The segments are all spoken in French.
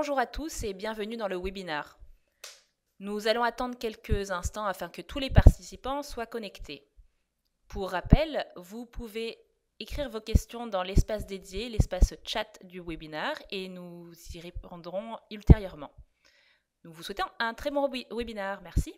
Bonjour à tous et bienvenue dans le webinaire. Nous allons attendre quelques instants afin que tous les participants soient connectés. Pour rappel, vous pouvez écrire vos questions dans l'espace dédié, l'espace chat du webinaire, et nous y répondrons ultérieurement. Nous vous souhaitons un très bon webinaire. Merci.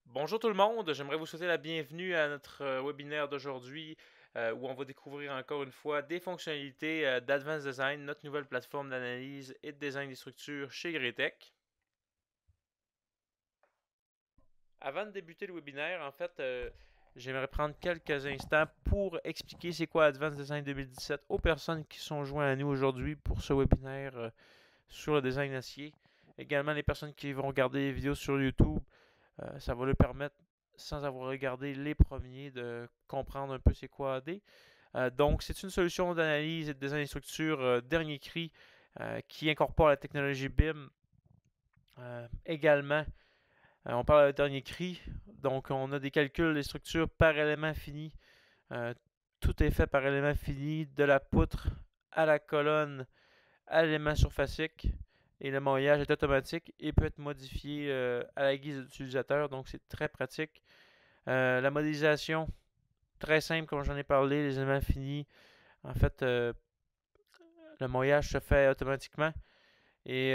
Bonjour tout le monde, j'aimerais vous souhaiter la bienvenue à notre webinaire d'aujourd'hui où on va découvrir encore une fois des fonctionnalités d'Advanced Design, notre nouvelle plateforme d'analyse et de design des structures chez Gretech. Avant de débuter le webinaire, en fait, j'aimerais prendre quelques instants pour expliquer c'est quoi Advanced Design 2017 aux personnes qui sont jointes à nous aujourd'hui pour ce webinaire sur le design acier. Également les personnes qui vont regarder les vidéos sur YouTube. Ça va leur permettre, sans avoir regardé les premiers, de comprendre un peu c'est quoi AD. Donc, c'est une solution d'analyse et de design de structure dernier cri qui incorpore la technologie BIM. Également, on parle de dernier cri. Donc, on a des calculs des structures par élément fini. Euh, Tout est fait par élément fini, de la poutre à la colonne à l'élément surfacique. Et le maillage est automatique et peut être modifié à la guise de l'utilisateur. Donc, c'est très pratique. La modélisation, très simple, comme j'en ai parlé, les éléments finis. En fait, le maillage se fait automatiquement. Et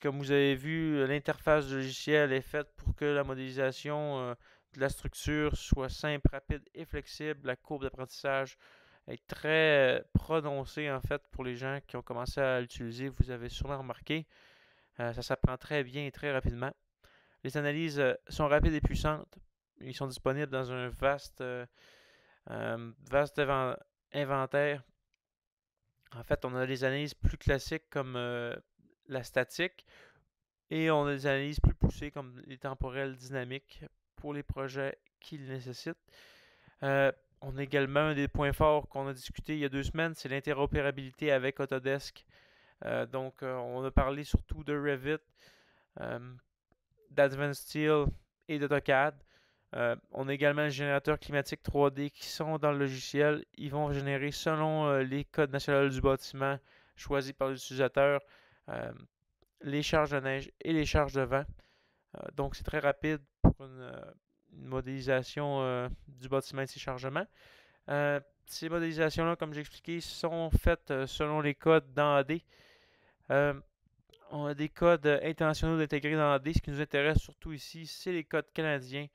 comme vous avez vu, l'interface du logiciel est faite pour que la modélisation de la structure soit simple, rapide et flexible. La courbe d'apprentissage est très prononcée en fait pour les gens qui ont commencé à l'utiliser. Vous avez sûrement remarqué, ça s'apprend très bien et très rapidement. Les analyses sont rapides et puissantes. Ils sont disponibles dans un vaste inventaire. En fait, on a des analyses plus classiques comme la statique et on a des analyses plus poussées comme les temporelles dynamiques pour les projets qui le nécessitent. On a également un des points forts qu'on a discuté il y a 2 semaines, c'est l'interopérabilité avec Autodesk. On a parlé surtout de Revit, euh, d'Advanced Steel et d'AutoCAD. On a également les générateurs climatiques 3D qui sont dans le logiciel. Ils vont générer selon les codes nationaux du bâtiment choisis par l'utilisateur euh, les charges de neige et les charges de vent. Donc c'est très rapide pour une modélisation du bâtiment et de ses chargements. Ces modélisations-là, comme j'ai expliqué, sont faites selon les codes dans AD. Euh, on a des codes intentionnels d'intégrer dans AD. Ce qui nous intéresse surtout ici, c'est les codes canadiens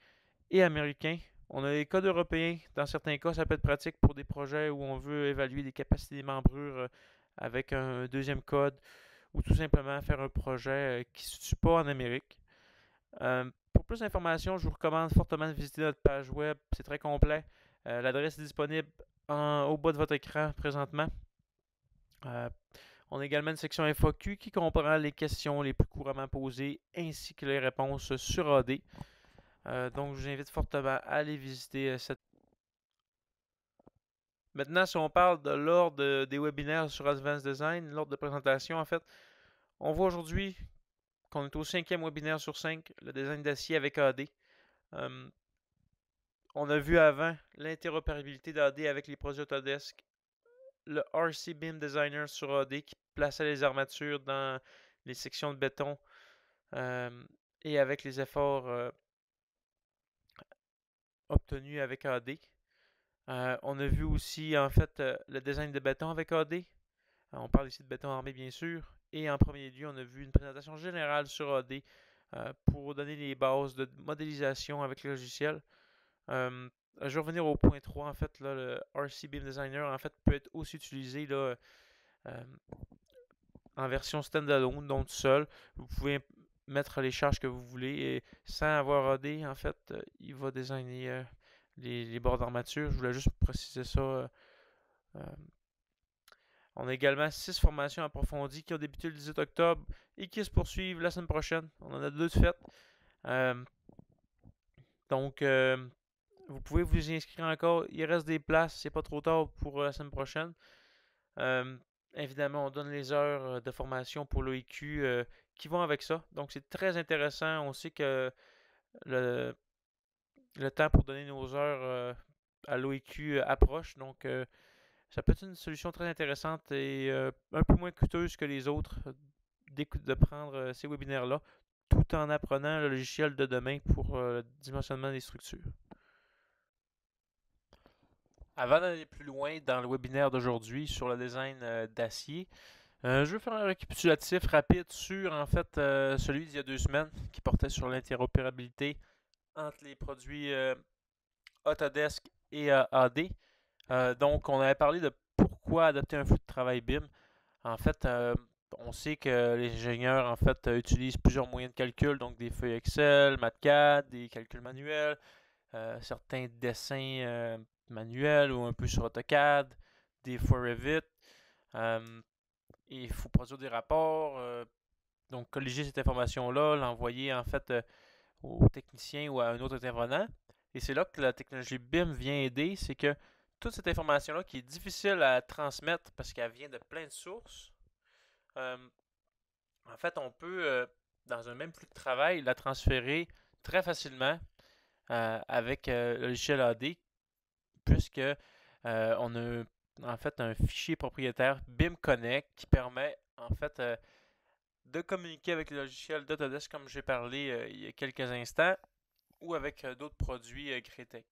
et américains. On a les codes européens. Dans certains cas, ça peut être pratique pour des projets où on veut évaluer des capacités des membrures avec un deuxième code ou tout simplement faire un projet qui ne se situe pas en Amérique. Pour plus d'informations, je vous recommande fortement de visiter notre page web. C'est très complet. L'adresse est disponible au bas de votre écran présentement. Euh, on a également une section FAQ qui comprend les questions les plus couramment posées ainsi que les réponses sur AD. Donc, je vous invite fortement à aller visiter cette. Maintenant, si on parle de l'ordre des webinaires sur Advanced Design, l'ordre de présentation, en fait, on voit aujourd'hui qu'on est au 5e webinaire sur 5, le design d'acier avec AD. On a vu avant l'interopérabilité d'AD avec les produits Autodesk, le RC Beam Designer sur AD qui plaçait les armatures dans les sections de béton et avec les efforts obtenus avec AD. On a vu aussi en fait le design de béton avec AD. On parle ici de béton armé bien sûr. Et en premier lieu, on a vu une présentation générale sur AD pour donner les bases de modélisation avec le logiciel. Je vais revenir au point 3. En fait, là, le RC Beam Designer en fait, peut être aussi utilisé là, euh, en version standalone, donc tout seul. Vous pouvez mettre les charges que vous voulez et sans avoir AD, en fait, il va designer les bords d'armature. Je voulais juste préciser ça. Euh, on a également 6 formations approfondies qui ont débuté le 18 octobre et qui se poursuivent la semaine prochaine. On en a 2 de faites. Euh, Donc, vous pouvez vous y inscrire encore. Il reste des places, c'est pas trop tard pour la semaine prochaine. Évidemment, on donne les heures de formation pour l'OIQ qui vont avec ça. Donc, c'est très intéressant. On sait que le, le temps pour donner nos heures à l'OIQ approche. Donc, ça peut être une solution très intéressante et un peu moins coûteuse que les autres de prendre ces webinaires-là, tout en apprenant le logiciel de demain pour le dimensionnement des structures. Avant d'aller plus loin dans le webinaire d'aujourd'hui sur le design d'acier, je veux faire un récapitulatif rapide sur en fait celui d'il y a 2 semaines qui portait sur l'interopérabilité entre les produits Autodesk et AD. Donc, on avait parlé de pourquoi adopter un flux de travail BIM. En fait, on sait que les ingénieurs en fait utilisent plusieurs moyens de calcul, donc des feuilles Excel, MATCAD, des calculs manuels, certains dessins manuels ou un peu sur AutoCAD, des fois Revit. Il faut produire des rapports, donc colliger cette information-là, l'envoyer en fait au technicien ou à un autre intervenant. Et c'est là que la technologie BIM vient aider, c'est que toute cette information-là qui est difficile à transmettre parce qu'elle vient de plein de sources, en fait, on peut, dans un même flux de travail, la transférer très facilement avec le logiciel AD, puisque on a en fait un fichier propriétaire BIM Connect qui permet en fait de communiquer avec le logiciel d'Autodesk comme j'ai parlé il y a quelques instants ou avec d'autres produits Cretec.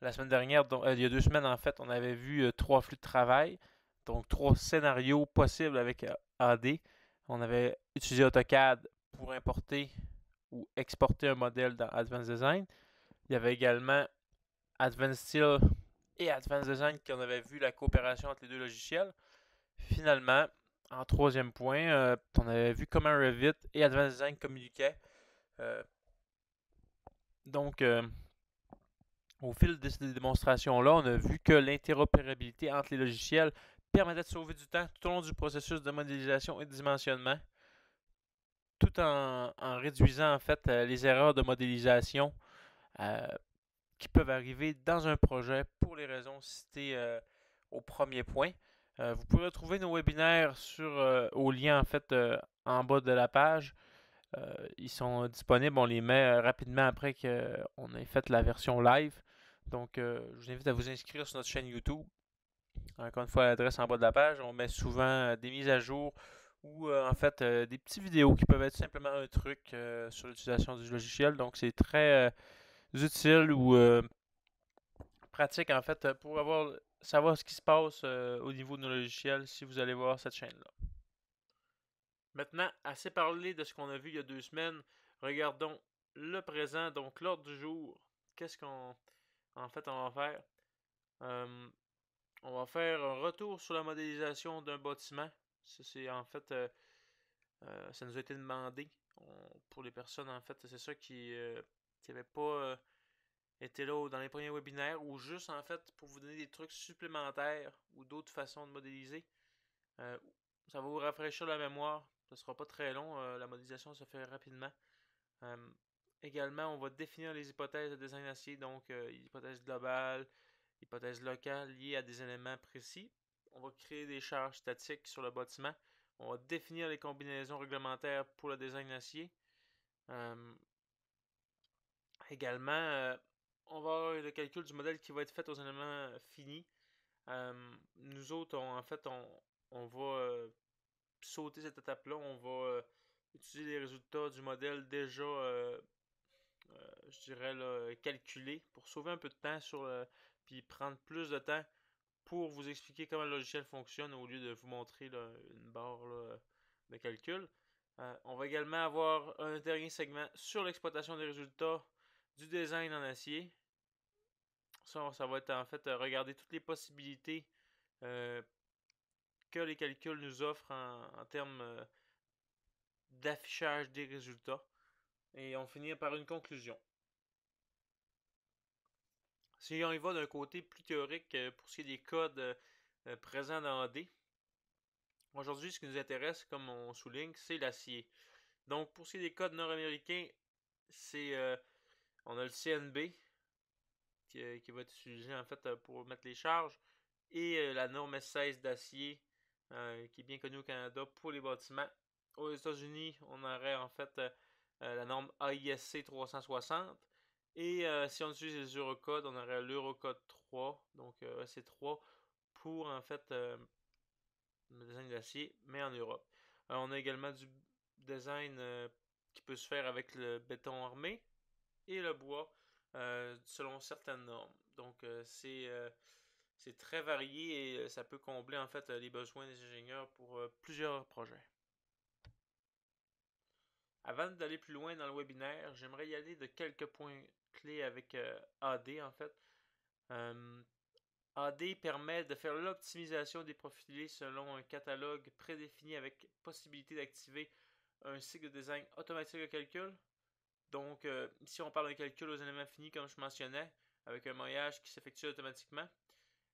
La semaine dernière, donc, il y a 2 semaines en fait, on avait vu 3 flux de travail, donc 3 scénarios possibles avec AD. On avait utilisé AutoCAD pour importer ou exporter un modèle dans Advanced Design. Il y avait également Advanced Steel et Advanced Design qui en avait vu la coopération entre les deux logiciels. Finalement, en troisième point, on avait vu comment Revit et Advanced Design communiquaient. Donc, au fil de ces démonstrations-là, on a vu que l'interopérabilité entre les logiciels permettait de sauver du temps tout au long du processus de modélisation et de dimensionnement, tout en réduisant en fait les erreurs de modélisation euh, qui peuvent arriver dans un projet pour les raisons citées au premier point. Vous pouvez retrouver nos webinaires au lien en fait en bas de la page. Ils sont disponibles, on les met rapidement après qu'on ait fait la version live. Donc, je vous invite à vous inscrire sur notre chaîne YouTube. Encore une fois, l'adresse en bas de la page. On met souvent des mises à jour ou en fait des petites vidéos qui peuvent être simplement un truc sur l'utilisation du logiciel. Donc, c'est très utile ou pratique en fait pour savoir ce qui se passe au niveau de nos logiciels si vous allez voir cette chaîne-là. Maintenant, assez parlé de ce qu'on a vu il y a 2 semaines. Regardons le présent, donc l'ordre du jour. Qu'est-ce qu'on en fait on va faire? On va faire un retour sur la modélisation d'un bâtiment. Ça, c'est en fait ça nous a été demandé pour les personnes en fait, c'est ça qui n'avaient pas été là dans les premiers webinaires ou juste en fait pour vous donner des trucs supplémentaires ou d'autres façons de modéliser. Ça va vous rafraîchir la mémoire. Ça sera pas très long. La modélisation se fait rapidement. Également, on va définir les hypothèses de design acier, donc hypothèse globale, hypothèse locale liées à des éléments précis. On va créer des charges statiques sur le bâtiment. On va définir les combinaisons réglementaires pour le design acier. Également, on va avoir le calcul du modèle qui va être fait aux éléments finis. Nous autres, on va sauter cette étape-là. On va utiliser les résultats du modèle déjà, je dirais, là, calculé pour sauver un peu de temps puis prendre plus de temps pour vous expliquer comment le logiciel fonctionne au lieu de vous montrer là, une barre là, de calcul. On va également avoir un dernier segment sur l'exploitation des résultats du design en acier. Ça va être en fait regarder toutes les possibilités que les calculs nous offrent en termes d'affichage des résultats. Et on finit par une conclusion. Si on y va d'un côté plus théorique pour ce qui est des codes présents dans AD, aujourd'hui, ce qui nous intéresse, comme on souligne, c'est l'acier. Donc, pour ce qui est des codes nord-américains, c'est On a le CNB qui va être utilisé en fait pour mettre les charges et la norme S16 d'acier qui est bien connue au Canada pour les bâtiments. Aux États-Unis, on aurait en fait la norme AISC 360 et si on utilise les Eurocodes, on aurait l'Eurocode 3, donc EC3 pour en fait le design d'acier, mais en Europe. On a également du design qui peut se faire avec le béton armé et le bois selon certaines normes. Donc c'est très varié et ça peut combler en fait les besoins des ingénieurs pour plusieurs projets. Avant d'aller plus loin dans le webinaire, j'aimerais y aller de quelques points clés avec AD en fait. AD permet de faire l'optimisation des profilés selon un catalogue prédéfini avec possibilité d'activer un cycle de design automatique de calcul. Donc, ici, on parle d'un calcul aux éléments finis, comme je mentionnais, avec un maillage qui s'effectue automatiquement.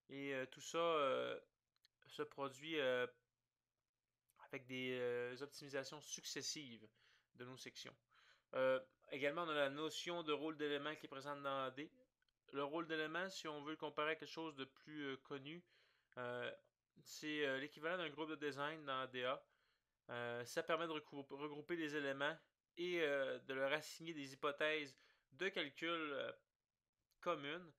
Et tout ça se produit avec des optimisations successives de nos sections. Également, on a la notion de rôle d'élément qui est présente dans AD. Le rôle d'élément, si on veut le comparer à quelque chose de plus connu, c'est l'équivalent d'un groupe de design dans ADA. Ça permet de regrouper les éléments et de leur assigner des hypothèses de calcul communes.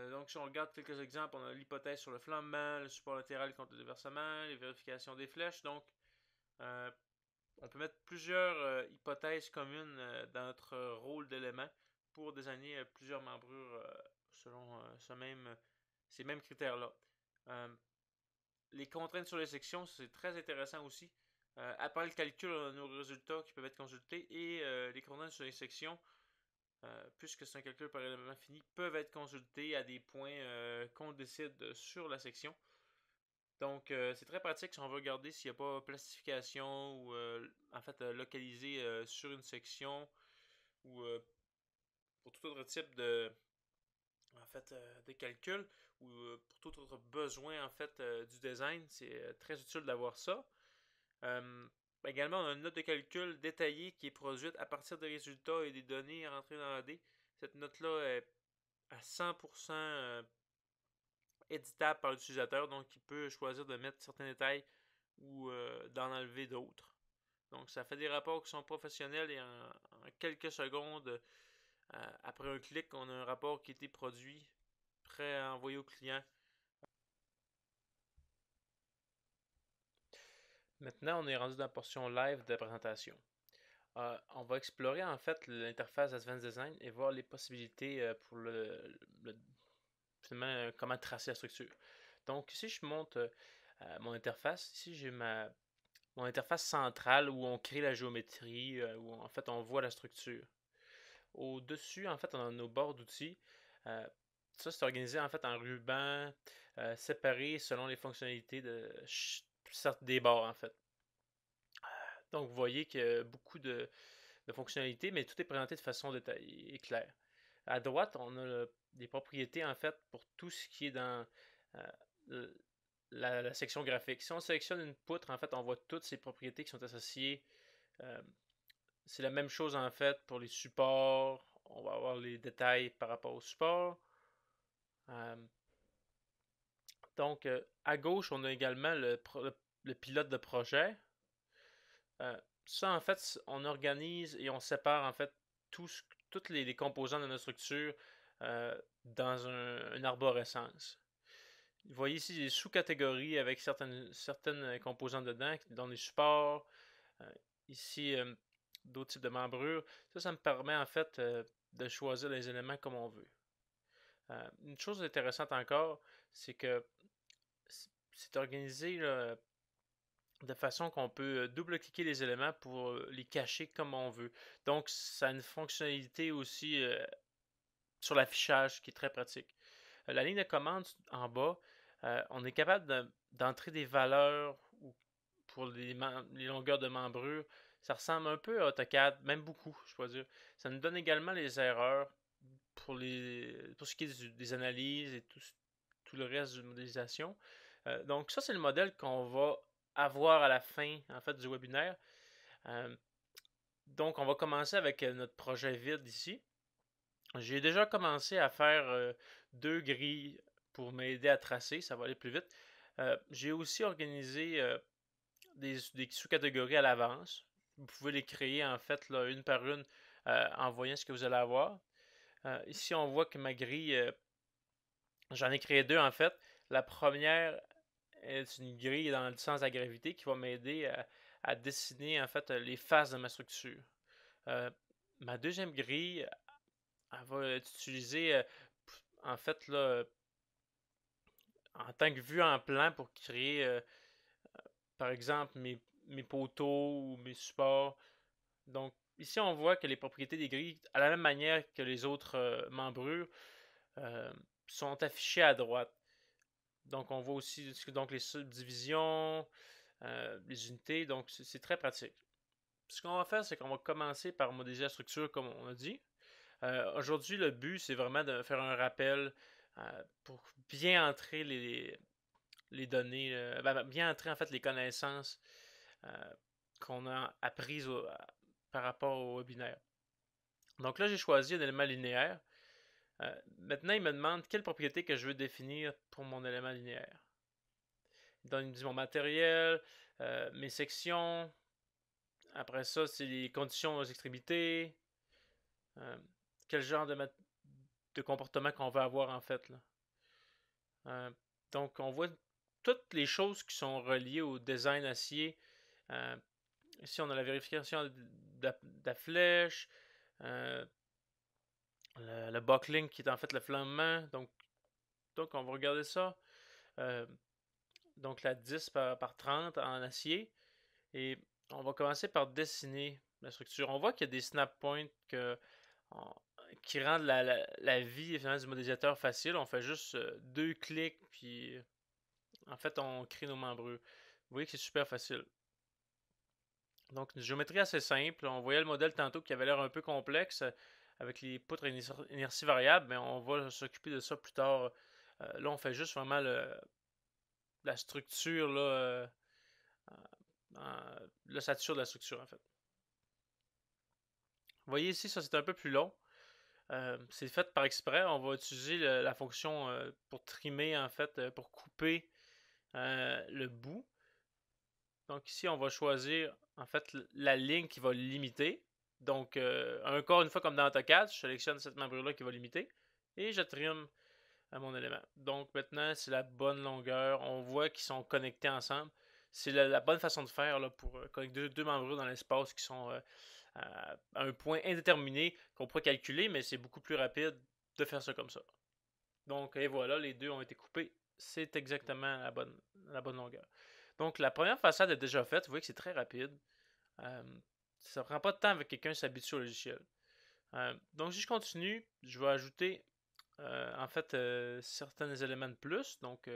Donc, si on regarde quelques exemples, on a l'hypothèse sur le flambement, le support latéral contre le déversement, les vérifications des flèches. Donc, on peut mettre plusieurs hypothèses communes dans notre rôle d'élément pour désigner plusieurs membrures selon ces mêmes critères-là. Les contraintes sur les sections, c'est très intéressant aussi. Après le calcul, on a nos résultats qui peuvent être consultés et les contraintes sur les sections, puisque c'est un calcul par élément fini, peuvent être consultés à des points qu'on décide sur la section. Donc, c'est très pratique si on veut regarder s'il n'y a pas plastification ou en fait localisé sur une section ou pour tout autre type de calcul ou pour tout autre besoin en fait du design. C'est très utile d'avoir ça. Également, on a une note de calcul détaillée qui est produite à partir des résultats et des données rentrées dans AD. Cette note-là est à 100% éditable par l'utilisateur, donc il peut choisir de mettre certains détails ou d'en enlever d'autres. Donc ça fait des rapports qui sont professionnels et en quelques secondes, après un clic, on a un rapport qui a été produit, prêt à envoyer au client. Maintenant, on est rendu dans la portion live de la présentation. On va explorer en fait l'interface Advanced Design et voir les possibilités pour finalement comment tracer la structure. Donc ici, je montre mon interface. Ici, j'ai mon interface centrale où on crée la géométrie, où en fait on voit la structure. Au-dessus, en fait, on a nos barres d'outils. Ça, c'est organisé en fait en rubans séparés selon les fonctionnalités des barres en fait. Donc, vous voyez qu'il y a beaucoup de fonctionnalités, mais tout est présenté de façon détaillée et claire. À droite, on a des propriétés en fait pour tout ce qui est dans la section graphique. Si on sélectionne une poutre, en fait, on voit toutes ces propriétés qui sont associées. C'est la même chose en fait pour les supports. On va avoir les détails par rapport au support. Donc, à gauche, on a également le pilote de projet. Ça, en fait, on organise et on sépare en fait toutes les composants de notre structure dans une arborescence. Vous voyez ici des sous-catégories avec certaines composantes dedans, dont les supports. Ici, d'autres types de membrures. Ça me permet en fait de choisir les éléments comme on veut. Une chose intéressante encore, c'est que c'est organisé là, de façon qu'on peut double-cliquer les éléments pour les cacher comme on veut. Donc, ça a une fonctionnalité aussi sur l'affichage qui est très pratique. La ligne de commande en bas, on est capable d'entrer des valeurs pour les longueurs de membrure. Ça ressemble un peu à AutoCAD, même beaucoup, je dois dire. Ça nous donne également les erreurs pour ce qui est des analyses et tout le reste de modélisation. Donc ça, c'est le modèle qu'on va avoir à la fin en fait, du webinaire. Donc, on va commencer avec notre projet vide ici. J'ai déjà commencé à faire deux grilles pour m'aider à tracer, ça va aller plus vite. J'ai aussi organisé des sous-catégories à l'avance. Vous pouvez les créer en fait là, une par une en voyant ce que vous allez avoir. Ici, on voit que ma grille, j'en ai créé deux en fait. La première est une grille dans le sens de la gravité qui va m'aider à dessiner en fait les faces de ma structure. Euh, Ma deuxième grille, elle va être utilisée en fait là, en tant que vue en plan pour créer par exemple mes poteaux ou mes supports. Donc ici on voit que les propriétés des grilles, à la même manière que les autres membrures, euh, sont affichées à droite. Donc on voit aussi donc, les subdivisions, les unités, donc c'est très pratique. Ce qu'on va faire, c'est qu'on va commencer par modéliser la structure comme on a dit. Aujourd'hui, le but, c'est vraiment de faire un rappel pour bien entrer les données, bien entrer en fait les connaissances euh, qu'on a apprises par rapport au webinaire. Donc là, j'ai choisi un élément linéaire. Maintenant, il me demande quelle propriété que je veux définir pour mon élément linéaire. Donc, il me dit mon matériel, mes sections. Après ça, c'est les conditions aux extrémités. Euh, Quel genre de comportement qu'on veut avoir en fait. Là. Euh, donc, on voit toutes les choses qui sont reliées au design acier. Euh, Ici, on a la vérification de la flèche, euh, le buckling qui est en fait le flambement. Donc on va regarder ça. Euh, donc, la 10 par 30 en acier. Et on va commencer par dessiner la structure. On voit qu'il y a des snap points qui rendent la vie du modélisateur facile. On fait juste deux clics, puis en fait, on crée nos membrures. Vous voyez que c'est super facile. Donc, une géométrie assez simple. On voyait le modèle tantôt qui avait l'air un peu complexe avec les poutres inertie variable, mais on va s'occuper de ça plus tard. Là, on fait juste vraiment la structure, là, l'ossature de la structure, en fait. Vous voyez ici, ça c'est un peu plus long. C'est fait par exprès. On va utiliser la fonction pour trimer, en fait, pour couper le bout. Donc ici, on va choisir en fait la ligne qui va limiter. Donc, encore une fois, comme dans AutoCAD, je sélectionne cette membrure-là qui va limiter et je trim à mon élément. Donc maintenant, c'est la bonne longueur. On voit qu'ils sont connectés ensemble. C'est la bonne façon de faire là, pour connecter deux membrures dans l'espace qui sont à un point indéterminé qu'on pourrait calculer, mais c'est beaucoup plus rapide de faire ça comme ça. Donc, et voilà, les deux ont été coupés. C'est exactement la bonne longueur. Donc, la première façade est déjà faite. Vous voyez que c'est très rapide. Ça ne prend pas de temps avec quelqu'un s'habitue au logiciel. Donc, si je continue, je vais ajouter en fait certains éléments de plus. Donc,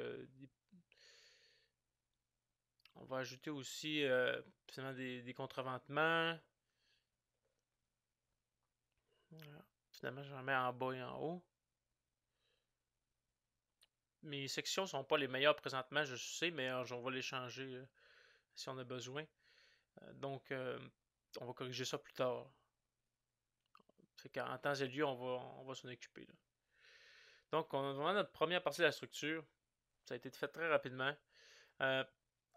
on va ajouter aussi des contreventements. Voilà. Finalement, je mets en bas et en haut. Mes sections ne sont pas les meilleures présentement, je sais, mais on va les changer si on a besoin. Donc, on va corriger ça plus tard. Fait qu'en temps et lieu, on va s'en occuper. Là. Donc, on a vraiment notre première partie de la structure. Ça a été fait très rapidement. Euh,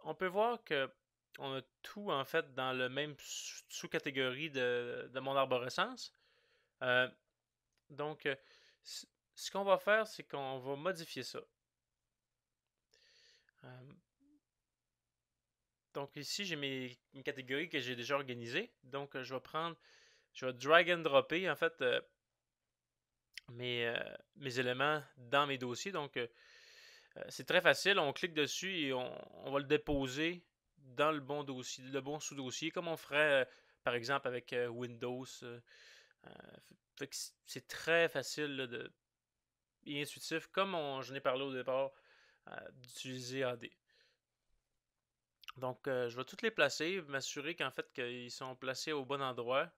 on peut voir que on a tout en fait dans le même sous-catégorie de mon arborescence. Euh, donc, ce qu'on va faire, c'est qu'on va modifier ça. Donc ici, j'ai mes catégories que j'ai déjà organisées. Donc, je vais drag and dropper en fait mes éléments dans mes dossiers. Donc, c'est très facile. On clique dessus et on va le déposer dans le bon dossier, le bon sous-dossier, comme on ferait par exemple avec Windows. C'est très facile là, et intuitif, comme j'en ai parlé au départ, d'utiliser AD. Donc, je vais toutes les placer, m'assurer qu'en fait qu'ils sont placés au bon endroit.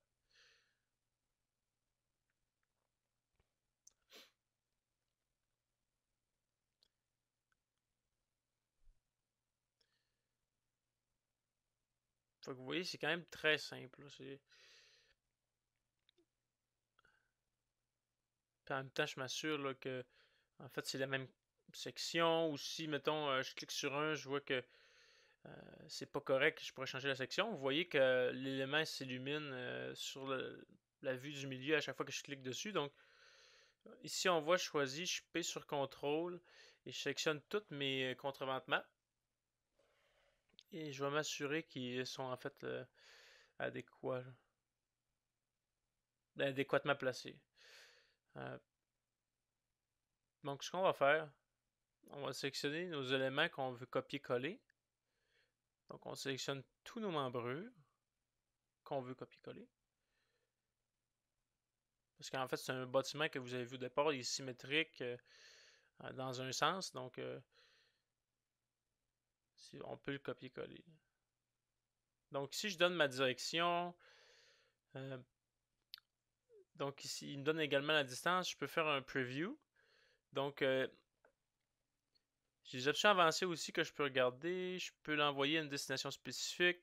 Fait que vous voyez, c'est quand même très simple. Puis en même temps, je m'assure là, que en fait c'est la même section. Ou si, mettons, je clique sur un, je vois que c'est pas correct, je pourrais changer la section. Vous voyez que l'élément s'illumine sur la vue du milieu à chaque fois que je clique dessus. Donc ici on voit choisi, je paye sur contrôle et je sélectionne toutes mes contreventes maps. Et je vais m'assurer qu'ils sont en fait adéquats. Adéquatement placés. Donc ce qu'on va faire, on va sélectionner nos éléments qu'on veut copier-coller. Donc on sélectionne tous nos membrures qu'on veut copier-coller. Parce qu'en fait, c'est un bâtiment que vous avez vu au départ, il est symétrique dans un sens. Donc on peut le copier-coller. Donc si je donne ma direction, donc ici, il me donne également la distance. Je peux faire un preview. Donc j'ai des options avancées aussi que je peux regarder. Je peux l'envoyer à une destination spécifique.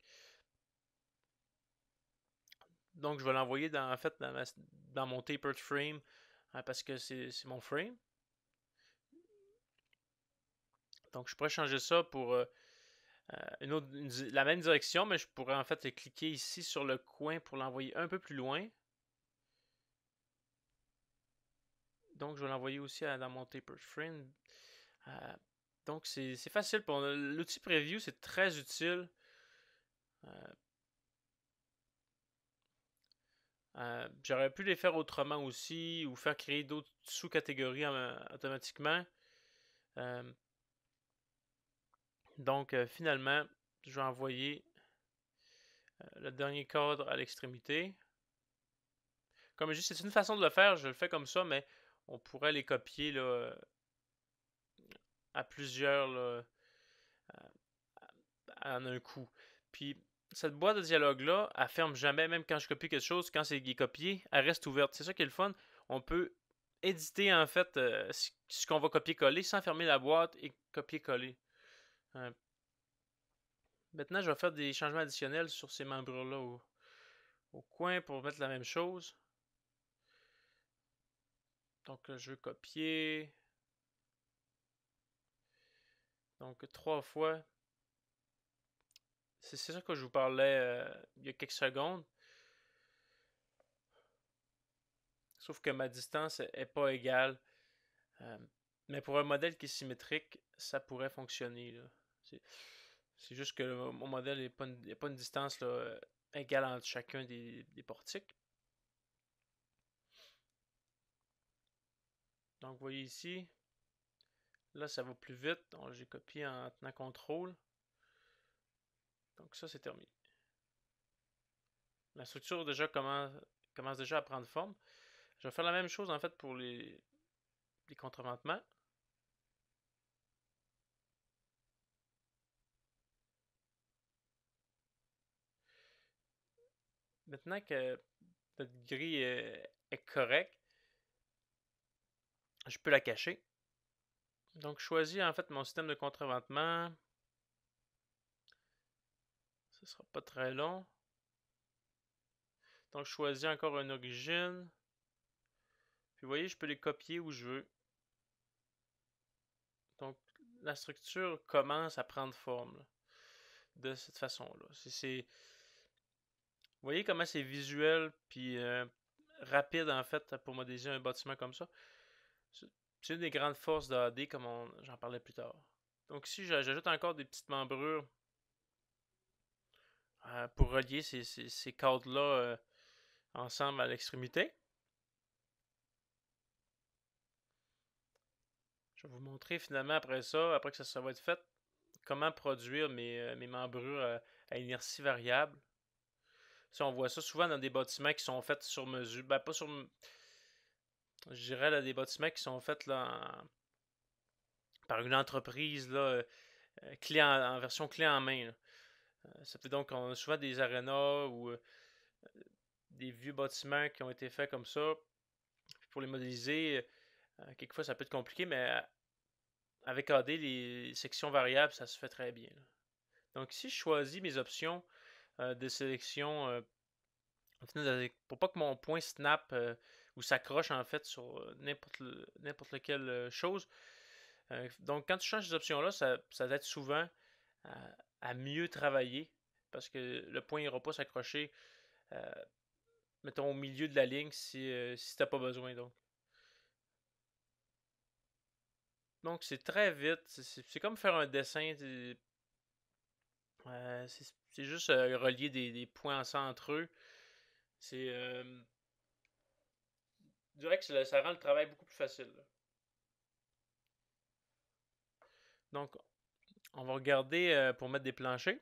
Donc, je vais l'envoyer en fait dans mon tapered frame parce que c'est mon frame. Donc, je pourrais changer ça pour la même direction, mais je pourrais en fait cliquer ici sur le coin pour l'envoyer un peu plus loin. Donc, je vais l'envoyer aussi dans mon tapered frame. Donc, c'est facile. Pour l'outil Preview, c'est très utile. J'aurais pu les faire autrement aussi ou faire créer d'autres sous-catégories automatiquement. Donc, finalement, je vais envoyer le dernier cadre à l'extrémité. Comme je dis, c'est une façon de le faire. Je le fais comme ça, mais on pourrait les copier là, à plusieurs là, en un coup. Puis, cette boîte de dialogue-là, elle ferme jamais, même quand je copie quelque chose, quand c'est copié, elle reste ouverte. C'est ça qui est le fun. On peut éditer en fait ce qu'on va copier-coller sans fermer la boîte et copier-coller. Maintenant, je vais faire des changements additionnels sur ces membrures-là au coin pour mettre la même chose. Donc, je veux copier. Donc, 3 fois. C'est ça que je vous parlais il y a quelques secondes. Sauf que ma distance n'est pas égale. Mais pour un modèle qui est symétrique, ça pourrait fonctionner. C'est juste que mon modèle n'est pas, pas une distance là, égale entre chacun des portiques. Donc, vous voyez ici, là, ça va plus vite. J'ai copié en tenant contrôle. Donc, ça, c'est terminé. La structure déjà commence déjà à prendre forme. Je vais faire la même chose en fait pour les contreventements. Maintenant que notre grille est correcte, je peux la cacher. Donc, je choisis en fait mon système de contreventement. Ce ne sera pas très long. Donc, je choisis encore une origine. Puis, vous voyez, je peux les copier où je veux. Donc, la structure commence à prendre forme là, de cette façon-là. Vous voyez comment c'est visuel puis rapide en fait pour modéliser un bâtiment comme ça. C'est une des grandes forces de AD comme j'en parlais plus tard. Donc ici, j'ajoute encore des petites membrures pour relier ces cadres-là ensemble à l'extrémité. Je vais vous montrer finalement après ça, après que ça va être fait, comment produire mes membrures à inertie variable. Ça, on voit ça souvent dans des bâtiments qui sont faits sur mesure. Ben, pas sur. Je dirais là, des bâtiments qui sont faits là, par une entreprise là, en version clé en main. Ça fait donc qu'on a souvent des arénas ou des vieux bâtiments qui ont été faits comme ça. Puis pour les modéliser, quelquefois ça peut être compliqué, mais avec AD, les sections variables, ça se fait très bien. Là. Donc ici, je choisis mes options de sélection pour pas que mon point snap ou s'accroche en fait sur n'importe laquelle chose. Donc quand tu changes ces options-là, ça t'aide souvent à mieux travailler parce que le point n'ira pas s'accrocher, euh, mettons, au milieu de la ligne si t'as pas besoin. Donc c'est très vite, c'est comme faire un dessin. C'est juste relier des points entre eux. Je dirais que ça rend le travail beaucoup plus facile, là. Donc, on va regarder pour mettre des planchers.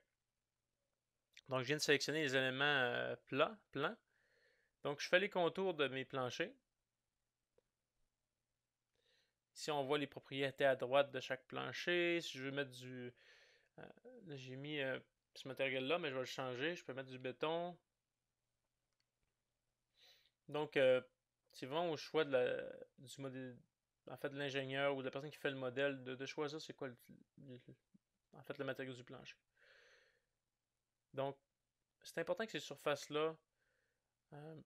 Donc, je viens de sélectionner les éléments plans. Donc, je fais les contours de mes planchers. Ici, on voit les propriétés à droite de chaque plancher. Si je veux mettre du... là, j'ai mis ce matériel-là, mais je vais le changer. Je peux mettre du béton. Donc, c'est vraiment au choix du modèle, en fait, de l'ingénieur ou de la personne qui fait le modèle de choisir c'est quoi en fait le matériau du plancher. Donc, c'est important que ces surfaces-là euh,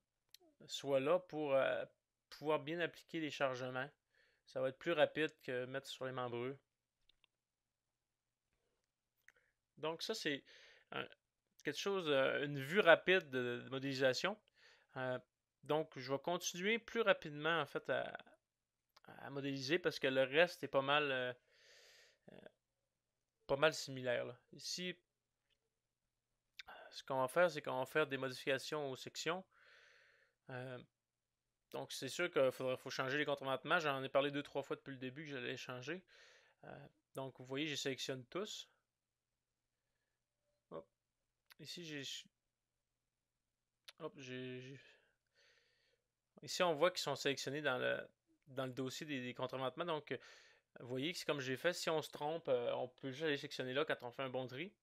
soient là pour pouvoir bien appliquer les chargements. Ça va être plus rapide que mettre sur les membrures. Donc, ça, c'est quelque chose, une vue rapide de modélisation. Donc, je vais continuer plus rapidement, en fait, à modéliser parce que le reste est pas mal similaire, là. Ici, ce qu'on va faire, c'est qu'on va faire des modifications aux sections. Donc, c'est sûr qu'il faut changer les contournements. J'en ai parlé 2-3 fois depuis le début que j'allais changer. Donc, vous voyez, je sélectionne tous. Hop. Ici, Ici, on voit qu'ils sont sélectionnés dans le dossier des contournements. Donc, vous voyez que c'est comme j'ai fait. Si on se trompe, on peut juste aller sélectionner là quand on fait un bon tri.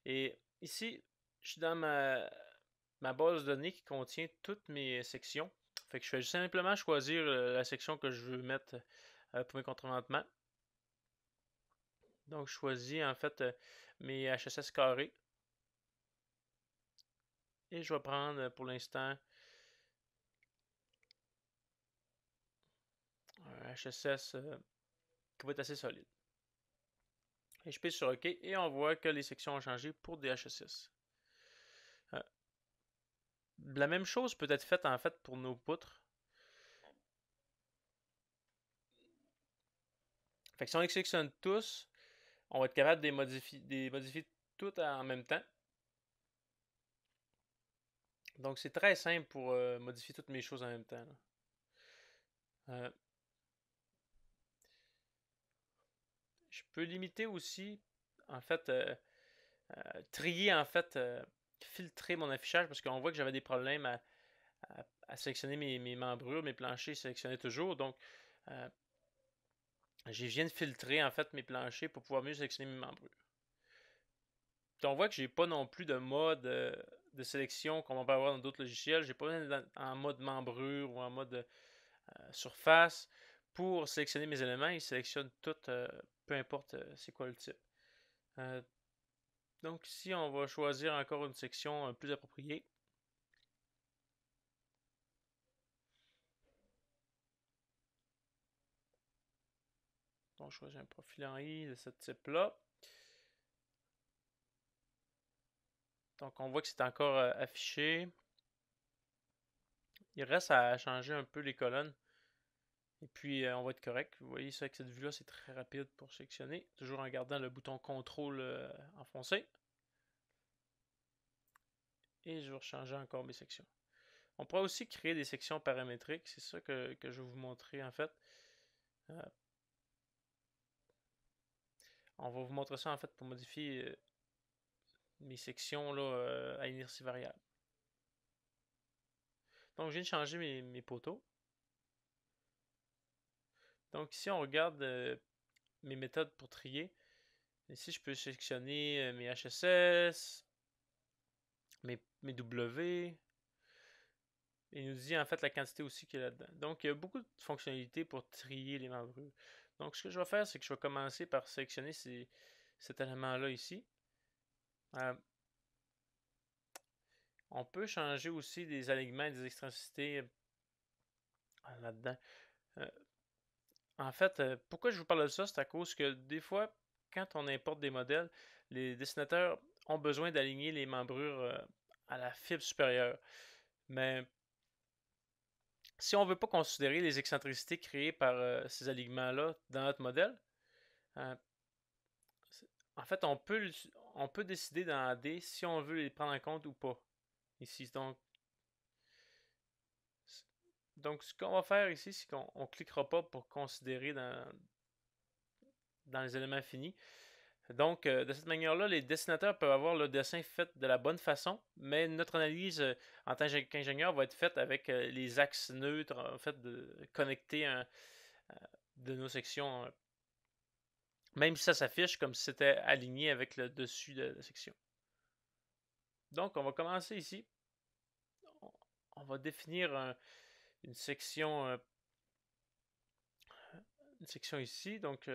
Et ici, je suis dans ma base de données qui contient toutes mes sections. Fait que je fais simplement choisir la section que je veux mettre pour mes contournements. Donc, je choisis en fait mes HSS carrés. Et je vais prendre pour l'instant un HSS qui va être assez solide. Et je pèse sur OK et on voit que les sections ont changé pour des HSS. La même chose peut être faite en fait pour nos poutres. Fait que si on les sélectionne tous, on va être capable de les modifier toutes en même temps. Donc c'est très simple pour modifier toutes mes choses en même temps. Je peux limiter aussi, en fait, trier, en fait, filtrer mon affichage parce qu'on voit que j'avais des problèmes à sélectionner mes membrures, mes planchers, sélectionner toujours. Donc, je viens de filtrer, en fait, mes planchers pour pouvoir mieux sélectionner mes membrures. Puis on voit que j'ai pas non plus de mode de sélection comme on peut avoir dans d'autres logiciels. J'ai pas besoin en mode membrure ou en mode surface pour sélectionner mes éléments. Il sélectionne tout, peu importe c'est quoi le type. Donc ici, on va choisir encore une section plus appropriée. Donc, je choisis un profil en I de ce type-là. Donc, on voit que c'est encore affiché. Il reste à changer un peu les colonnes. Et puis, on va être correct. Vous voyez, ça, avec cette vue-là, c'est très rapide pour sélectionner. Toujours en gardant le bouton CTRL enfoncé. Et je vais changer encore mes sections. On pourrait aussi créer des sections paramétriques. C'est ça que je vais vous montrer, en fait. On va vous montrer ça, en fait, pour modifier mes sections là, à inertie variable. Donc, je viens de changer mes poteaux. Donc, ici, on regarde mes méthodes pour trier. Ici, je peux sélectionner mes HSS, mes W. Et il nous dit en fait la quantité aussi qu'il y a là-dedans. Donc, il y a beaucoup de fonctionnalités pour trier les membrures. Donc, ce que je vais faire, c'est que je vais commencer par sélectionner cet élément-là ici. On peut changer aussi des alignements et des excentricités là-dedans. En fait, pourquoi je vous parle de ça, c'est à cause que des fois, quand on importe des modèles, les dessinateurs ont besoin d'aligner les membrures à la fibre supérieure. Mais si on ne veut pas considérer les excentricités créées par ces alignements-là dans notre modèle, euh, en fait, on peut décider dans AD si on veut les prendre en compte ou pas. Ici, donc ce qu'on va faire ici, c'est qu'on ne cliquera pas pour considérer dans les éléments finis. Donc, de cette manière-là, les dessinateurs peuvent avoir le dessin fait de la bonne façon, mais notre analyse en tant qu'ingénieur va être faite avec les axes neutres, en fait, de connecter de nos sections, même si ça s'affiche comme si c'était aligné avec le dessus de la section. Donc, on va commencer ici. On va définir une section ici, donc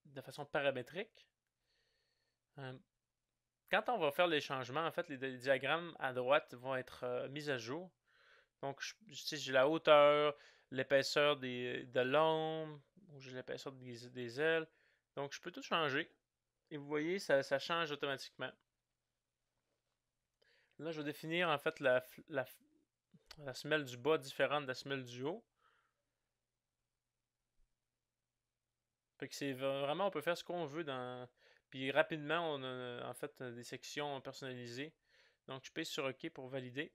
de façon paramétrique. Quand on va faire les changements, en fait, les diagrammes à droite vont être mis à jour. Donc, j'ai la hauteur, l'épaisseur de l'ombre, ou j'ai l'épaisseur des ailes. Donc, je peux tout changer. Et vous voyez, ça change automatiquement. Là, je vais définir en fait la semelle du bas différente de la semelle du haut. Fait que c'est vraiment, on peut faire ce qu'on veut dans. Puis rapidement, on a en fait des sections personnalisées. Donc, je pèse sur OK pour valider.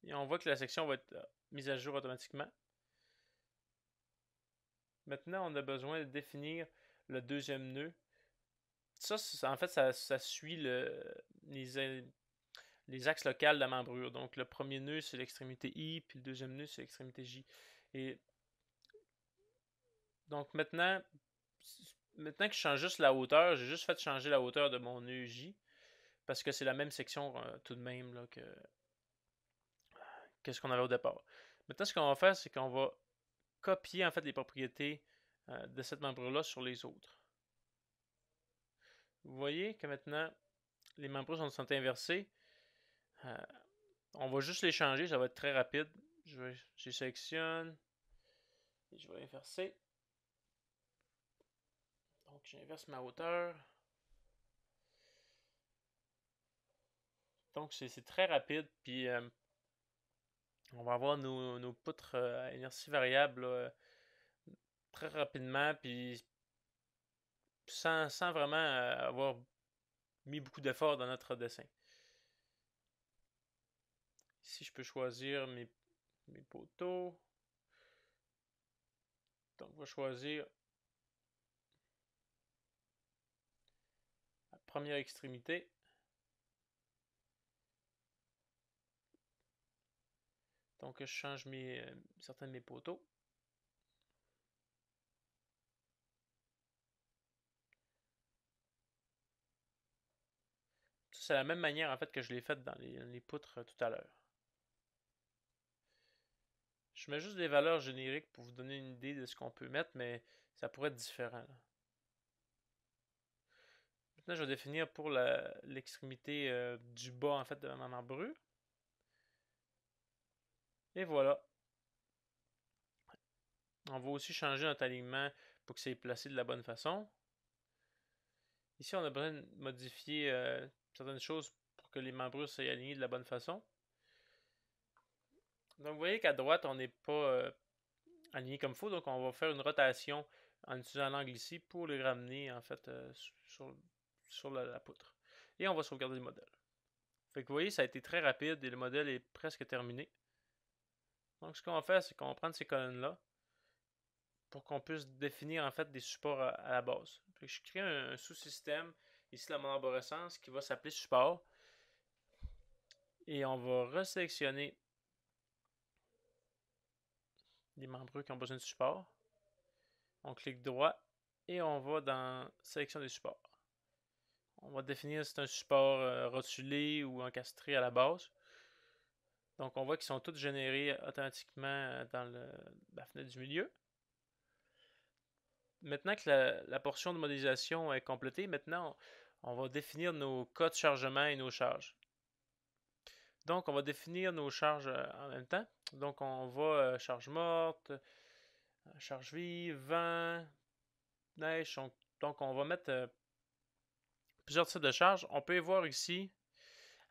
Et on voit que la section va être mise à jour automatiquement. Maintenant, on a besoin de définir le deuxième nœud. Ça, en fait, ça suit les axes locaux de la membrure. Donc, le premier nœud, c'est l'extrémité I, puis le deuxième nœud, c'est l'extrémité J. Et donc, maintenant que je change juste la hauteur, j'ai juste fait changer la hauteur de mon nœud J, parce que c'est la même section tout de même là, que ce qu'on avait au départ. Maintenant, ce qu'on va faire, c'est qu'on va copier en fait les propriétés de cette membrure-là sur les autres. Vous voyez que maintenant, les membrures sont inversées. On va juste les changer, ça va être très rapide. Je sélectionne et je vais inverser. Donc j'inverse ma hauteur. Donc c'est très rapide. Puis on va avoir nos poutres à inertie variable là, très rapidement. Puis sans vraiment avoir mis beaucoup d'efforts dans notre dessin. Ici, je peux choisir mes poteaux. Donc, on va choisir la première extrémité. Donc, je change certains de mes poteaux. C'est la même manière en fait que je l'ai fait dans les poutres tout à l'heure. Je mets juste des valeurs génériques pour vous donner une idée de ce qu'on peut mettre, mais ça pourrait être différent. Là. Maintenant, je vais définir pour l'extrémité du bas en fait de ma membrure. Et voilà. On va aussi changer notre alignement pour que c'est placé de la bonne façon. Ici, on a besoin de modifier certaines choses pour que les membrures soient alignées de la bonne façon. Donc, vous voyez qu'à droite, on n'est pas aligné comme il faut. Donc, on va faire une rotation en utilisant l'angle ici pour les ramener en fait sur la poutre. Et on va sauvegarder le modèle. Fait que vous voyez, ça a été très rapide et le modèle est presque terminé. Donc, ce qu'on va faire, c'est qu'on va prendre ces colonnes-là pour qu'on puisse définir en fait des supports à la base. Fait que je crée un sous-système, ici la mon arborescence, qui va s'appeler support. Et on va resélectionner les membrures qui ont besoin de support. On clique droit et on va dans sélection des supports. On va définir si c'est un support rotulé ou encastré à la base. Donc on voit qu'ils sont tous générés automatiquement dans la fenêtre du milieu. Maintenant que la portion de modélisation est complétée, maintenant on va définir nos cas de chargement et nos charges. Donc, on va définir nos charges en même temps. Donc, on va charge morte, charge vive, vent, neige. Donc, on va mettre plusieurs types de charges. On peut les voir ici,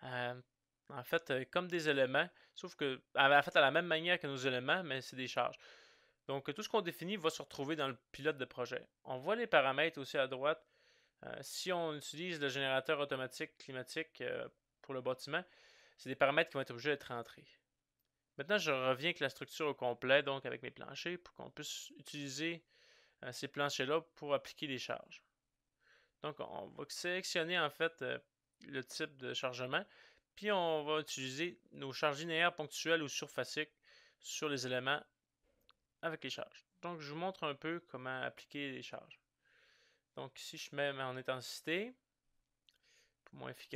en fait, comme des éléments, sauf que, en fait, à la même manière que nos éléments, mais c'est des charges. Donc, tout ce qu'on définit va se retrouver dans le pilote de projet. On voit les paramètres aussi à droite. Si on utilise le générateur automatique climatique pour le bâtiment, c'est des paramètres qui vont être obligés d'être rentrés. Maintenant, je reviens avec la structure au complet, donc avec mes planchers, pour qu'on puisse utiliser ces planchers-là pour appliquer les charges. Donc, on va sélectionner en fait le type de chargement, puis on va utiliser nos charges linéaires ponctuelles ou surfaciques sur les éléments avec les charges. Donc, je vous montre un peu comment appliquer les charges. Donc, ici, je mets en intensité pour mon FY.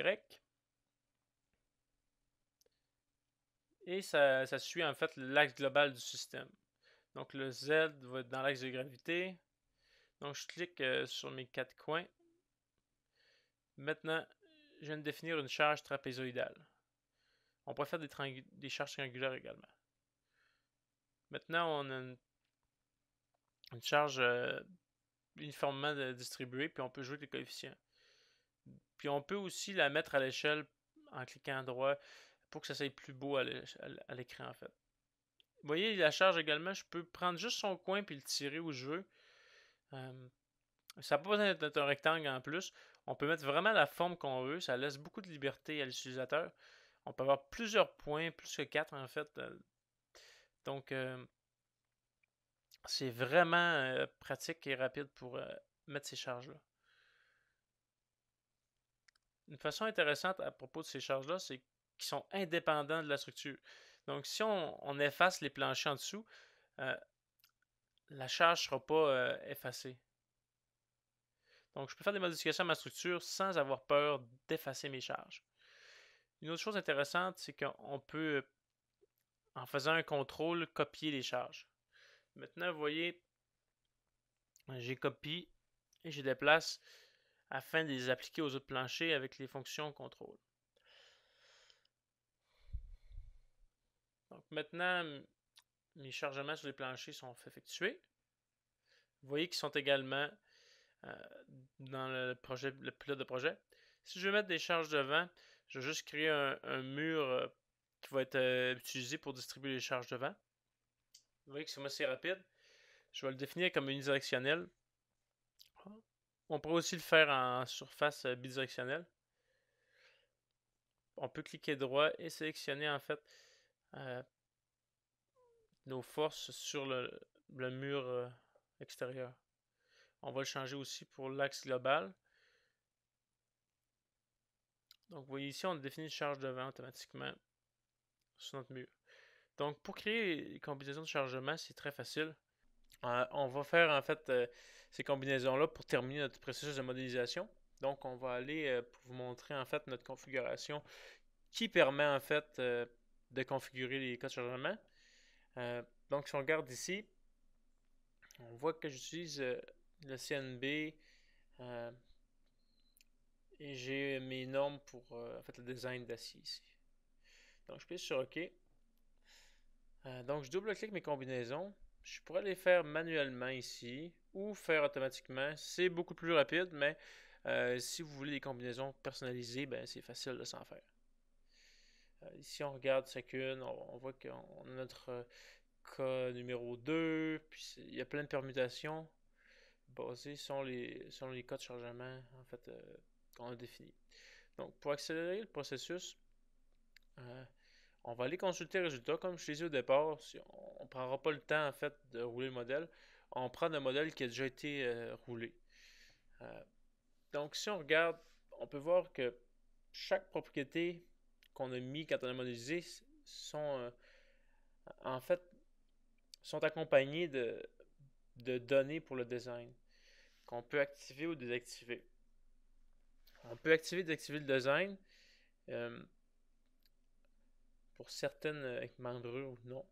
Et ça suit en fait l'axe global du système. Donc, le Z va être dans l'axe de gravité. Donc, je clique sur mes 4 coins. Maintenant, je viens de définir une charge trapézoïdale. On pourrait faire des charges triangulaires également. Maintenant, on a une charge uniformément distribuée, puis on peut jouer avec les coefficients. Puis on peut aussi la mettre à l'échelle en cliquant à droite pour que ça soit plus beau à l'écran en fait. Vous voyez la charge également, je peux prendre juste son coin puis le tirer où je veux. Ça n'a pas besoin d'être un rectangle en plus. On peut mettre vraiment la forme qu'on veut. Ça laisse beaucoup de liberté à l'utilisateur. On peut avoir plusieurs points, plus que 4 en fait. Donc, c'est vraiment pratique et rapide pour mettre ces charges-là. Une façon intéressante à propos de ces charges-là, c'est qu'ils sont indépendants de la structure. Donc, si on efface les planchers en dessous, la charge ne sera pas effacée. Donc, je peux faire des modifications à ma structure sans avoir peur d'effacer mes charges. Une autre chose intéressante, c'est qu'on peut, en faisant un contrôle, copier les charges. Maintenant, vous voyez, j'ai copié et je déplace afin de les appliquer aux autres planchers avec les fonctions contrôle. Donc maintenant, mes chargements sur les planchers sont effectués. Vous voyez qu'ils sont également dans le pilote de projet. Si je veux mettre des charges de vent, je vais juste créer un mur qui va être utilisé pour distribuer les charges de vent. Vous voyez que c'est assez rapide. Je vais le définir comme unidirectionnel. On pourrait aussi le faire en surface bidirectionnelle. On peut cliquer droit et sélectionner en fait nos forces sur le mur extérieur. On va le changer aussi pour l'axe global. Donc, vous voyez ici, on définit une charge de vent automatiquement sur notre mur. Donc, pour créer les combinaisons de chargement, c'est très facile. On va faire en fait ces combinaisons-là pour terminer notre processus de modélisation. Donc, on va aller pour vous montrer en fait notre configuration qui permet en fait de configurer les cas de chargement. Donc, si on regarde ici, on voit que j'utilise le CNB et j'ai mes normes pour en fait, le design d'acier ici. Donc, je clique sur OK. Donc, je double-clique mes combinaisons. Je pourrais les faire manuellement ici ou faire automatiquement. C'est beaucoup plus rapide, mais si vous voulez des combinaisons personnalisées, ben, c'est facile de s'en faire. Ici, on regarde chacune. On voit qu'on a notre cas numéro 2. Puis, il y a plein de permutations basées sur les cas de chargement en fait, qu'on a définis. Donc, pour accélérer le processus, on va aller consulter le résultat. Comme je l'ai dit au départ, on ne prendra pas le temps en fait de rouler le modèle. On prend le modèle qui a déjà été roulé. Donc, si on regarde, on peut voir que chaque propriété qu'on a mis quand on a modélisé sont en fait sont accompagnées de données pour le design qu'on peut activer ou désactiver. On peut activer et désactiver le design pour certaines membrures ou non.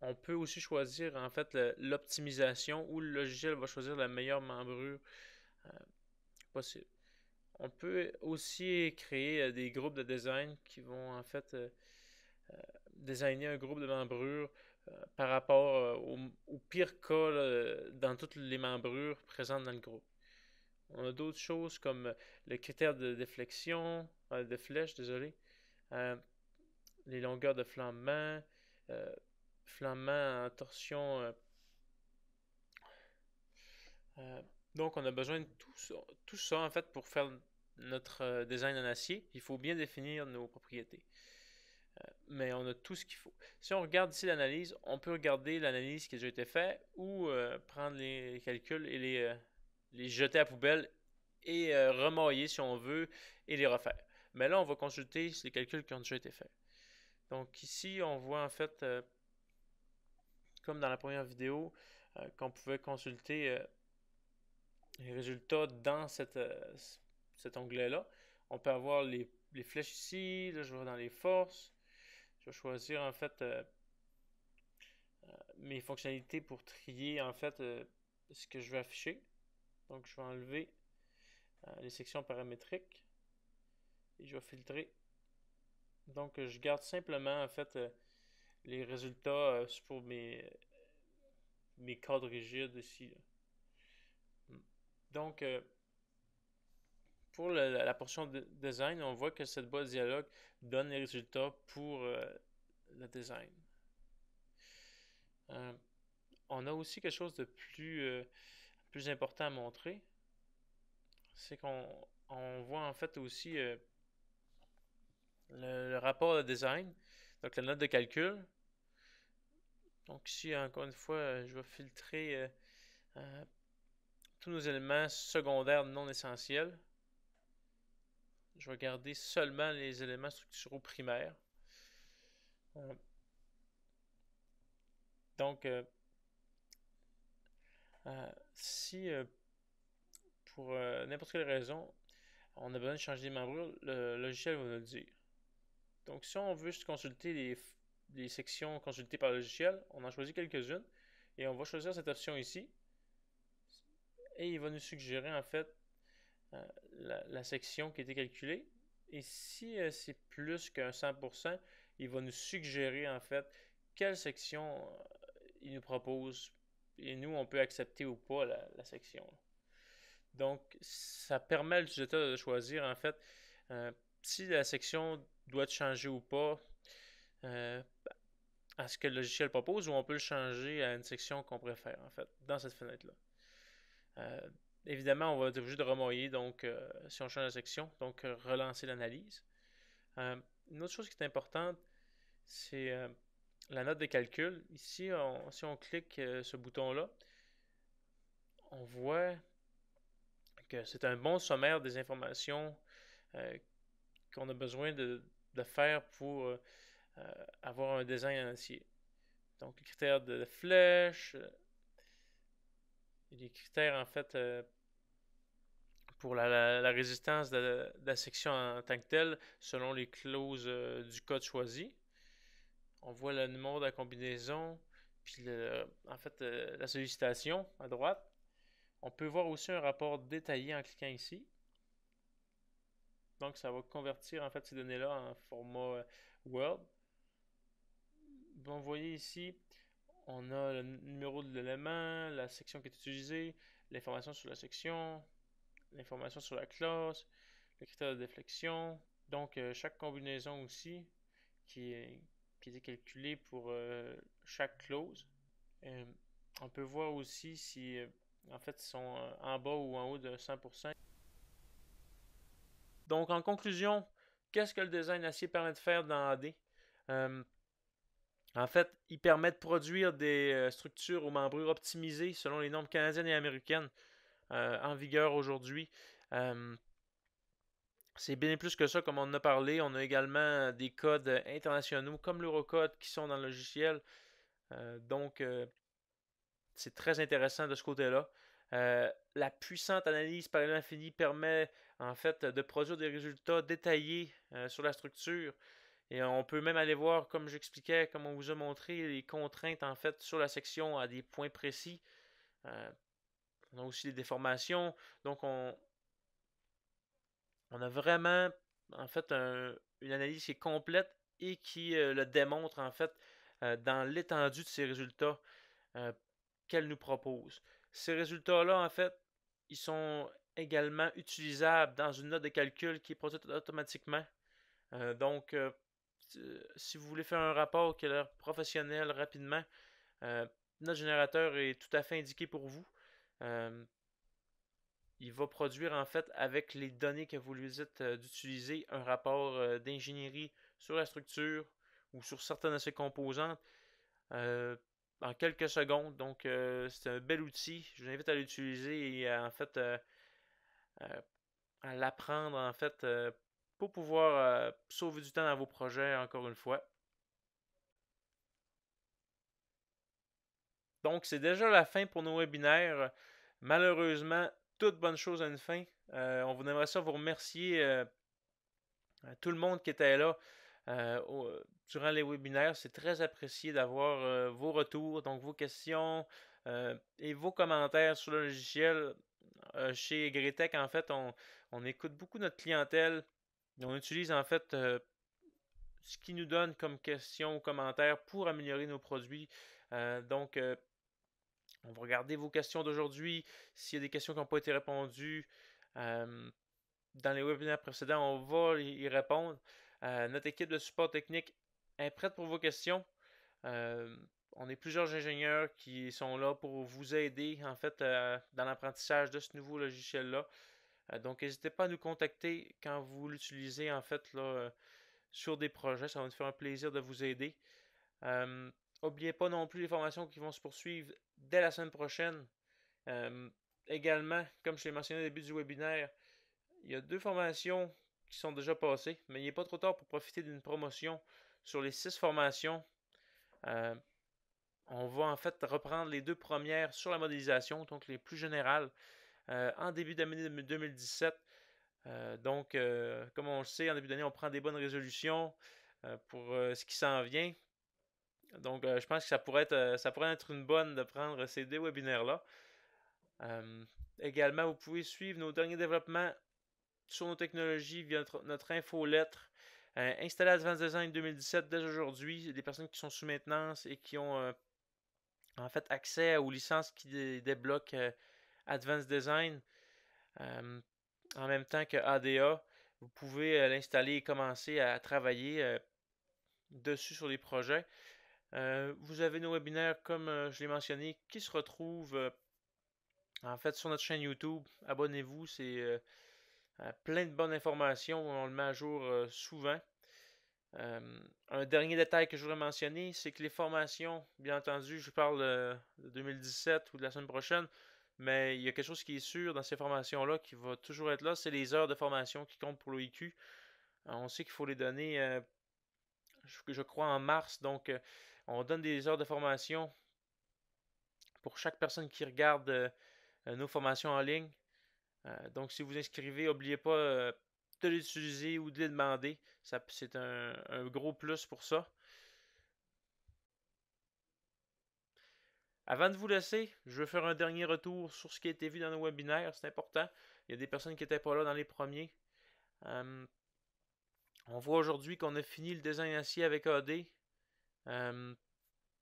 On peut aussi choisir en fait l'optimisation où le logiciel va choisir la meilleure membrure possible. On peut aussi créer des groupes de design qui vont en fait designer un groupe de membrures par rapport au pire cas là, dans toutes les membrures présentes dans le groupe. On a d'autres choses comme le critère de déflexion, de flèche, désolé, euh, les longueurs de flambement, euh, flambement en torsion. Euh, donc, on a besoin de tout ça en fait pour faire notre design en acier. Il faut bien définir nos propriétés. Mais on a tout ce qu'il faut. Si on regarde ici l'analyse, on peut regarder l'analyse qui a déjà été faite ou prendre les calculs et les jeter à la poubelle et remailler si on veut et les refaire. Mais là, on va consulter les calculs qui ont déjà été faits. Donc ici, on voit en fait, comme dans la première vidéo, qu'on pouvait consulter les résultats dans cet onglet-là. On peut avoir les flèches ici, là je vais dans les forces. Je vais choisir en fait mes fonctionnalités pour trier en fait ce que je veux afficher. Donc je vais enlever les sections paramétriques et je vais filtrer. Donc je garde simplement en fait les résultats pour mes cadres rigides ici. Là. Donc pour la portion de design, on voit que cette boîte dialogue donne les résultats pour le design. On a aussi quelque chose de plus important à montrer. C'est qu'on voit en fait aussi le rapport de design, donc la note de calcul. Donc ici, encore une fois, je vais filtrer tous nos éléments secondaires non essentiels. Je vais garder seulement les éléments structuraux primaires. Donc, si pour n'importe quelle raison, on a besoin de changer les membrures, le logiciel va nous le dire. Donc, si on veut juste consulter les sections consultées par le logiciel, on en choisit quelques-unes et on va choisir cette option ici. Et il va nous suggérer en fait la section qui a été calculée. Et si c'est plus qu'un 100%, il va nous suggérer en fait quelle section il nous propose. Et nous, on peut accepter ou pas la section. Donc, ça permet à l'utilisateur de choisir en fait si la section doit être changée ou pas à ce que le logiciel propose, ou on peut le changer à une section qu'on préfère en fait dans cette fenêtre-là. Évidemment, on va être obligé de remoyer donc si on change la section, donc relancer l'analyse. Une autre chose qui est importante, c'est la note de calcul. Ici, si on clique ce bouton-là, on voit que c'est un bon sommaire des informations qu'on a besoin de faire pour avoir un design en acier. Donc, les critères de flèche, les critères en fait pour la résistance de la section en tant que telle selon les clauses du code choisi. On voit le numéro de la combinaison, puis en fait la sollicitation à droite. On peut voir aussi un rapport détaillé en cliquant ici. Donc, ça va convertir en fait ces données-là en format Word. Vous voyez ici, on a le numéro de l'élément, la section qui est utilisée, l'information sur la section, l'information sur la classe, le critère de déflexion. Donc, chaque combinaison aussi qui est calculée pour chaque clause. On peut voir aussi si en fait ils sont en bas ou en haut de 100%. Donc, en conclusion, qu'est-ce que le design acier permet de faire dans AD? En fait, il permet de produire des structures aux membrures optimisées selon les normes canadiennes et américaines en vigueur aujourd'hui. C'est bien plus que ça, comme on en a parlé. On a également des codes internationaux comme l'Eurocode qui sont dans le logiciel. Donc, c'est très intéressant de ce côté-là. La puissante analyse par l'infini permet en fait de produire des résultats détaillés sur la structure. Et on peut même aller voir, comme j'expliquais, comme on vous a montré, les contraintes en fait sur la section à des points précis. On a aussi des déformations. Donc On a vraiment, en fait, une analyse qui est complète et qui le démontre, en fait, dans l'étendue de ces résultats euh, qu'elle nous propose. Ces résultats-là, en fait, ils sont également utilisables dans une note de calcul qui est produite automatiquement. Donc, si vous voulez faire un rapport qui a l'air professionnel rapidement, euh, notre générateur est tout à fait indiqué pour vous. Euh, il va produire en fait avec les données que vous lui dites d'utiliser un rapport d'ingénierie sur la structure ou sur certaines de ses composantes euh, en quelques secondes. Donc c'est un bel outil. Je vous invite à l'utiliser et en fait euh, à l'apprendre en fait pour pouvoir sauver du temps dans vos projets encore une fois. Donc, c'est déjà la fin pour nos webinaires. Malheureusement, toute bonne chose a une fin. On vous aimerait ça vous remercier à tout le monde qui était là durant les webinaires. C'est très apprécié d'avoir vos retours, donc vos questions et vos commentaires sur le logiciel. Chez Gretech, en fait, on écoute beaucoup notre clientèle. On utilise en fait ce qui nous donne comme questions ou commentaires pour améliorer nos produits. Donc, on va regarder vos questions d'aujourd'hui. S'il y a des questions qui n'ont pas été répondues dans les webinaires précédents, on va y répondre. Notre équipe de support technique est prête pour vos questions. On est plusieurs ingénieurs qui sont là pour vous aider en fait dans l'apprentissage de ce nouveau logiciel-là. Donc, n'hésitez pas à nous contacter quand vous l'utilisez en fait là, sur des projets. Ça va nous faire un plaisir de vous aider. N'oubliez pas non plus les formations qui vont se poursuivre dès la semaine prochaine. Euh, Également, comme je l'ai mentionné au début du webinaire, il y a 2 formations qui sont déjà passées, mais il n'est pas trop tard pour profiter d'une promotion sur les 6 formations. Euh, on va en fait reprendre les 2 premières sur la modélisation, donc les plus générales, en début d'année 2017. Donc, comme on le sait, en début d'année, on prend des bonnes résolutions pour ce qui s'en vient. Donc, je pense que ça pourrait être une bonne de prendre ces 2 webinaires-là. Également, vous pouvez suivre nos derniers développements sur nos technologies via notre infolettre. Installé Advanced Design 2017 dès aujourd'hui. Des personnes qui sont sous maintenance et qui ont en fait accès aux licences qui débloquent Advanced Design en même temps que ADA. Vous pouvez l'installer et commencer à travailler dessus sur les projets. Vous avez nos webinaires, comme je l'ai mentionné, qui se retrouvent en fait sur notre chaîne YouTube. Abonnez-vous, c'est plein de bonnes informations. On le met à jour souvent. Un dernier détail que je voudrais mentionner, c'est que les formations, bien entendu, je parle de 2017 ou de la semaine prochaine, mais il y a quelque chose qui est sûr dans ces formations-là qui va toujours être là, c'est les heures de formation qui comptent pour l'OIQ. On sait qu'il faut les donner, je crois, en mars, donc on donne des heures de formation pour chaque personne qui regarde nos formations en ligne. Donc, si vous inscrivez, n'oubliez pas de l'utiliser ou de les demander. C'est un gros plus pour ça. Avant de vous laisser, je veux faire un dernier retour sur ce qui a été vu dans nos webinaires. C'est important. Il y a des personnes qui n'étaient pas là dans les premiers. On voit aujourd'hui qu'on a fini le design acier avec AD.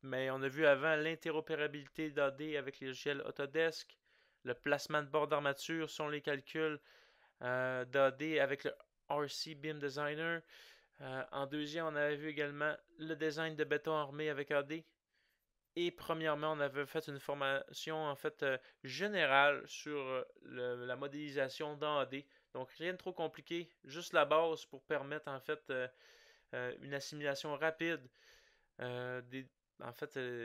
Mais on a vu avant l'interopérabilité d'AD avec les logiciels Autodesk, le placement de bord d'armature sur les calculs d'AD avec le RC Beam Designer. En deuxième, on avait vu également le design de béton armé avec AD. Et premièrement, on avait fait une formation en fait générale sur la modélisation dans AD. Donc rien de trop compliqué, juste la base pour permettre en fait une assimilation rapide des,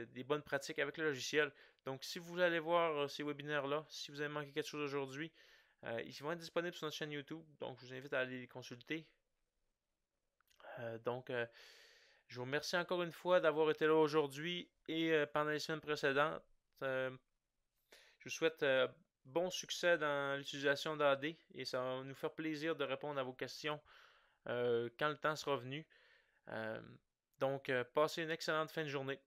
des bonnes pratiques avec le logiciel. Donc si vous voulez aller voir ces webinaires-là, si vous avez manqué quelque chose aujourd'hui, ils vont être disponibles sur notre chaîne YouTube. Donc je vous invite à aller les consulter. Donc je vous remercie encore une fois d'avoir été là aujourd'hui et pendant les semaines précédentes. Je vous souhaite bon succès dans l'utilisation d'AD et ça va nous faire plaisir de répondre à vos questions quand le temps sera venu. Donc, passez une excellente fin de journée.